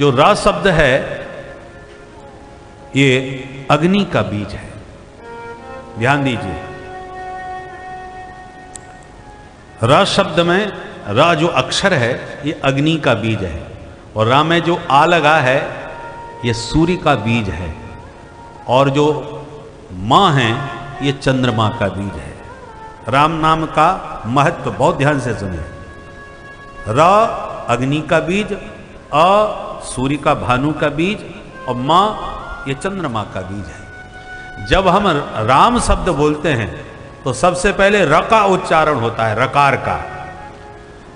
जो र शब्द है ये अग्नि का बीज है। ध्यान दीजिए, र शब्द में र जो अक्षर है ये अग्नि का बीज है, और रा में जो आ लगा है ये सूर्य का बीज है, और जो मां है ये चंद्रमा का बीज है। राम नाम का महत्व बहुत ध्यान से सुनिए। र अग्नि का बीज, अ सूर्य का भानु का बीज, और मां ये चंद्रमा का बीज है। जब हम राम शब्द बोलते हैं तो सबसे पहले र का उच्चारण होता है, रकार का।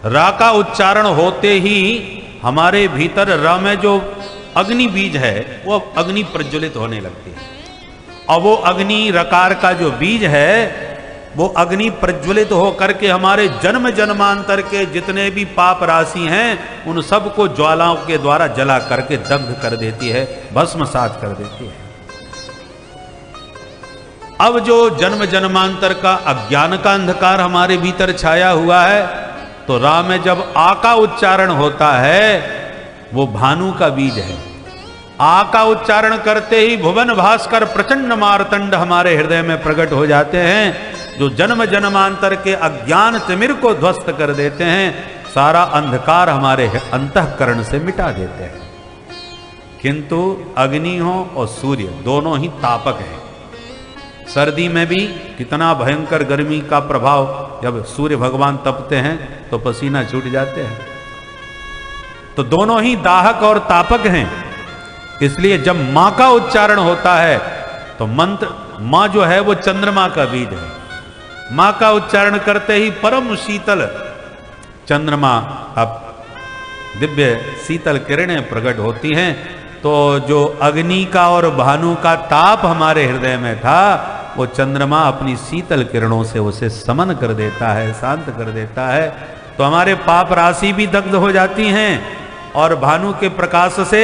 र का उच्चारण होते ही हमारे भीतर र में जो अग्नि बीज है वो अग्नि प्रज्वलित होने लगती है, और वो अग्नि रकार का जो बीज है वो अग्नि प्रज्वलित होकर के हमारे जन्म जन्मांतर के जितने भी पाप राशि हैं उन सबको ज्वालाओं के द्वारा जला करके दग्ध कर देती है, भस्मसात कर देती है। अब जो जन्म जन्मांतर का अज्ञान का अंधकार हमारे भीतर छाया हुआ है, तो रा में जब आ का उच्चारण होता है वो भानु का बीज है। आ का उच्चारण करते ही भुवन भास्कर प्रचंड मारतंड हमारे हृदय में प्रकट हो जाते हैं, जो जन्म जन्मांतर के अज्ञान तिमिर को ध्वस्त कर देते हैं, सारा अंधकार हमारे अंतःकरण से मिटा देते हैं। किंतु अग्नि हो और सूर्य दोनों ही तापक हैं। सर्दी में भी कितना भयंकर गर्मी का प्रभाव, जब सूर्य भगवान तपते हैं तो पसीना छूट जाते हैं, तो दोनों ही दाहक और तापक हैं। इसलिए जब मां का उच्चारण होता है तो मंत्र मां जो है वो चंद्रमा का बीज है। मां का उच्चारण करते ही परम शीतल चंद्रमा अब दिव्य शीतल किरणें प्रकट होती हैं, तो जो अग्नि का और भानु का ताप हमारे हृदय में था वो चंद्रमा अपनी शीतल किरणों से उसे समन कर देता है, शांत कर देता है, तो हमारे पाप राशि भी दग्ध हो जाती हैं, और भानु के प्रकाश से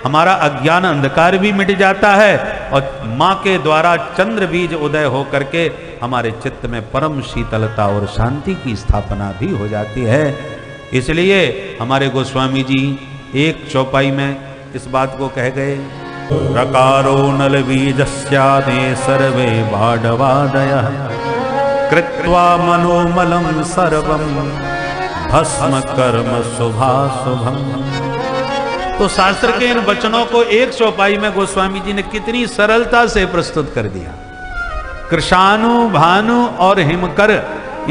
हमारा अज्ञान अंधकार भी मिट जाता है, और मां के द्वारा चंद्र बीज उदय हो करके हमारे चित्त में परम शीतलता और शांति की स्थापना भी हो जाती है। इसलिए हमारे गोस्वामी जी एक चौपाई में इस बात को कह गए, रकारो नल बीजस्यादे सर्वे भाडवादयः कृत्वा मनोमलं सर्वं भस्म कर्म शुभाशुभम्। तो शास्त्र के इन वचनों को एक चौपाई में गोस्वामी जी ने कितनी सरलता से प्रस्तुत कर दिया। कृशानु, भानु और हिमकर,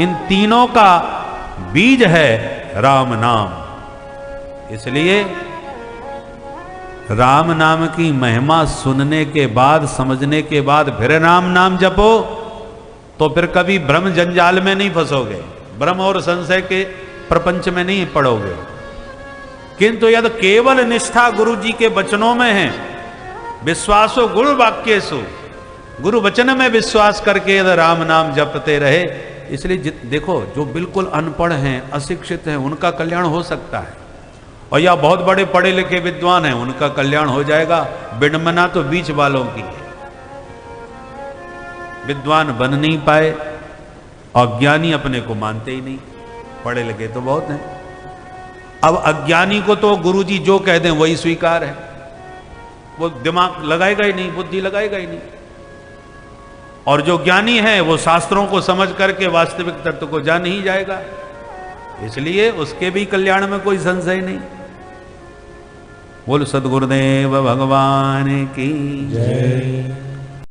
इन तीनों का बीज है राम नाम। इसलिए राम नाम की महिमा सुनने के बाद, समझने के बाद फिर राम नाम जपो, तो फिर कभी भ्रम जंजाल में नहीं फंसोगे, भ्रम और संशय के प्रपंच में नहीं पड़ोगे। किंतु यदि केवल निष्ठा गुरु जी के वचनों में है, विश्वासो गुरु वाक्येषु, गुरु वचन में विश्वास करके यदि राम नाम जपते रहे। इसलिए देखो, जो बिल्कुल अनपढ़ हैं, अशिक्षित हैं, उनका कल्याण हो सकता है, और या बहुत बड़े पढ़े लिखे विद्वान हैं उनका कल्याण हो जाएगा। विडंबना तो बीच वालों की है, विद्वान बन नहीं पाए, अज्ञानी अपने को मानते ही नहीं, पढ़े लिखे तो बहुत हैं। अब अज्ञानी को तो गुरुजी जो कह दें वही स्वीकार है, वो दिमाग लगाएगा ही नहीं, बुद्धि लगाएगा ही नहीं। और जो ज्ञानी है वो शास्त्रों को समझ करके वास्तविक तत्व को जान ही जाएगा, इसलिए उसके भी कल्याण में कोई संशय नहीं। बोल सद्गुरुदेव भगवान की जय।